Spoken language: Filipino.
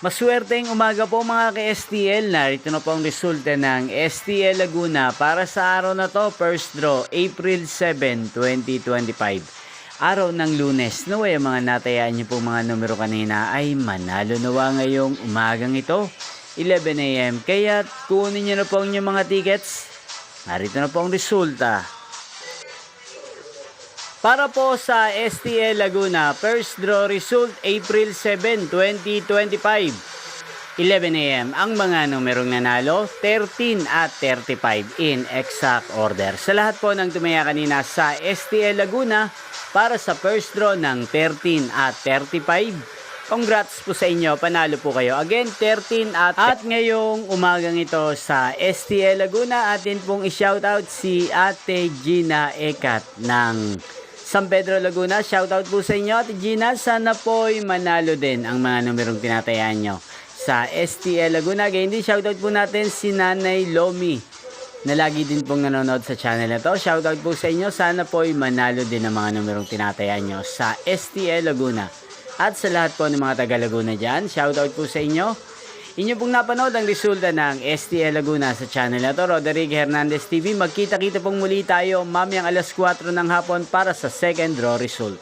Maswerteng umaga po mga ka-STL. Narito na po ang resulta ng STL Laguna para sa araw na to. First draw, April 7, 2025. Araw ng Lunes. Naway ang mga natayaan niyo po mga numero kanina ay manalo nawa ngayong umagang ito, 11 AM. Kaya kunin niyo na po ang inyong mga tickets. Narito na po ang resulta. Para po sa STL Laguna, first draw result April 7, 2025. 11 AM. Ang mga numerong nanalo, 13 at 35 in exact order. Sa lahat po ng tumaya kanina sa STL Laguna para sa first draw ng 13 at 35. Congrats po sa inyo, panalo po kayo. Again, 13 at ngayong umagang ito sa STL Laguna, atin pong i-shoutout si Ate Gina Ekat ng San Pedro Laguna. Shoutout po sa inyo Ate Gina, sana po'y manalo din ang mga numerong tinatayaan nyo sa STL Laguna. Ganyan din shoutout po natin si Nanay Lomi na lagi din pong nanonood sa channel na to. Shoutout po sa inyo, sana po'y manalo din ang mga numerong tinatayaan nyo sa STL Laguna. At sa lahat po ng mga taga Laguna dyan, shoutout po sa inyo. Inyo pong napanood ang resulta ng STL Laguna sa channel na to, Roderick Hernandez TV. Magkita-kita pong muli tayo mamayang alas 4 ng hapon para sa second draw result.